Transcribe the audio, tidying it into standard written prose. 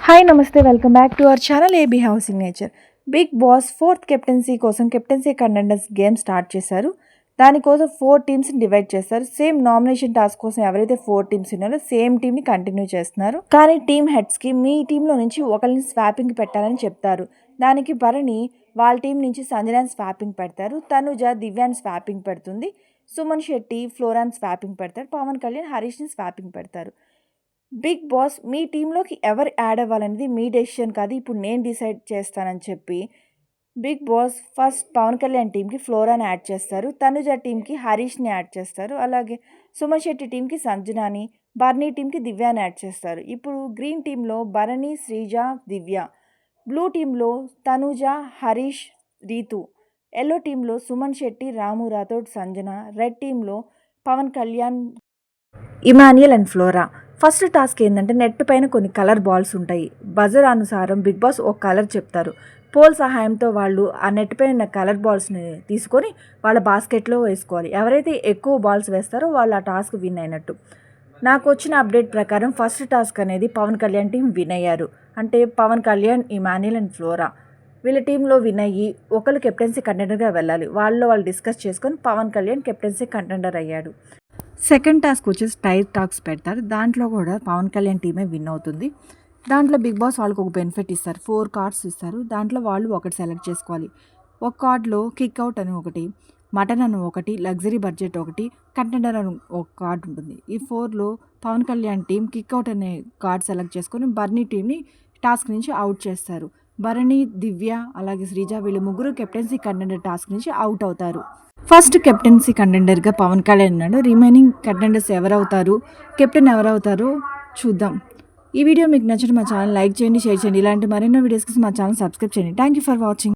Hi నమస్తే welcome back to our channel AB housing nature. Bigg Boss 4th captaincy కోసం captaincy contenders game start చేశారు. దానికోసం 4 టీమ్స్ని divide చేస్తారు. సేమ్ నామినేషన్ టాస్క్ కోసం ఎవరైతే 4 టీమ్స్ ఉన్నారో సేమ్ టీమ్ని కంటిన్యూ చేస్తున్నారు. కానీ టీమ్ హెడ్స్కి మీ టీంలో నుంచి ఒకరిని స్వాపింగ్ పెట్టాలని చెప్తారు. దానికి భరణి వాళ్ళ టీం నుంచి సంజనాన్ స్వాపింగ్ పెడతారు. తనుజ దివ్యాన్ స్వాపింగ్ పెడుతుంది. సుమన్ శెట్టి ఫ్లోరాన్ స్వాపింగ్ పెడతారు. పవన్ కళ్యాణ్ హరీష్ని స్వాపింగ్ పెడతారు. బిగ్ బాస్ మీ టీంలోకి ఎవరు యాడ్ అవ్వాలనేది మీ డెసిషన్ కాదు, ఇప్పుడు నేను డిసైడ్ చేస్తానని చెప్పి Bigg Boss first Pavan Kalyan టీంకి ఫ్లోరాని యాడ్ చేస్తారు. తనుజ టీంకి హరీష్ని యాడ్ చేస్తారు. అలాగే సుమన్ శెట్టి టీంకి సంజనాని, బర్నీ టీంకి దివ్యాని యాడ్ చేస్తారు. ఇప్పుడు గ్రీన్ టీంలో భరణి, శ్రీజ, దివ్య. బ్లూ టీంలో తనుజ, హరీష్, రీతు. ఎల్లో టీంలో సుమన్ శెట్టి, రాము రాథోడ్, సంజన. రెడ్ టీంలో Pavan Kalyan, Emmanuel and Flora. First task ఏంటంటే నెట్ పైన కొన్ని కలర్ బాల్స్ ఉంటాయి. బజర్ అనుసారం బిగ్ బాస్ ఒక కలర్ చెప్తారు. పోల్ సహాయంతో వాళ్ళు ఆ నెట్ పైన ఉన్న కలర్ బాల్స్ని తీసుకొని వాళ్ళ బాస్కెట్లో వేసుకోవాలి. ఎవరైతే ఎక్కువ బాల్స్ వేస్తారో వాళ్ళు ఆ టాస్క్ విన్ అయినట్టు. నాకు వచ్చిన అప్డేట్ ప్రకారం ఫస్ట్ టాస్క్ అనేది పవన్ కళ్యాణ్ టీం విన్ అయ్యారు. అంటే Pawan Kalyan, Emmanuel and flora వీళ్ళ టీంలో విన్ అయ్యి ఒకళ్ళు కెప్టెన్సీ కంటెండర్గా వెళ్ళాలి. వాళ్ళు డిస్కస్ చేసుకొని పవన్ కళ్యాణ్ కెప్టెన్సీ కంటెండర్ అయ్యాడు. సెకండ్ టాస్క్ వచ్చేసి టైర్ టాక్స్ పెడతారు. దాంట్లో కూడా పవన్ కళ్యాణ్ టీమే విన్ అవుతుంది. దాంట్లో బిగ్ బాస్ వాళ్ళకి ఒక బెనిఫిట్ ఇస్తారు. 4 కార్డ్స్ ఇస్తారు. దాంట్లో వాళ్ళు ఒకటి సెలెక్ట్ చేసుకోవాలి. ఒక కార్డులో కిక్ అవుట్ అని ఒకటి, మటన్ అని ఒకటి, లగ్జరీ బడ్జెట్ ఒకటి, కంటెండర్ అని ఒక కార్డు ఉంటుంది. ఈ 4లో Pawan Kalyan team kick out అనే కార్డ్ సెలెక్ట్ చేసుకొని బర్నీ టీంని టాస్క్ నుంచి అవుట్ చేస్తారు. భరణి, దివ్య అలాగే శ్రీజ వీళ్ళు ముగ్గురు కెప్టెన్సీ కంటెండర్ టాస్క్ నుంచి అవుట్ అవుతారు. ఫస్ట్ కెప్టెన్సీ కంటెండర్గా పవన్ కళ్యాణ్ ఉన్నాడు. రిమైనింగ్ కంటెండర్స్ ఎవరవుతారు, కెప్టెన్ ఎవరవుతారో చూద్దాం. ఈ వీడియో మీకు నచ్చిన మా ఛానల్ లైక్ చేయండి, షేర్ చేయండి. ఇలాంటి మరెన్నో వీడియోస్ కోసం మా ఛానల్ సబ్స్క్రైబ్ చేయండి. Thank you for watching.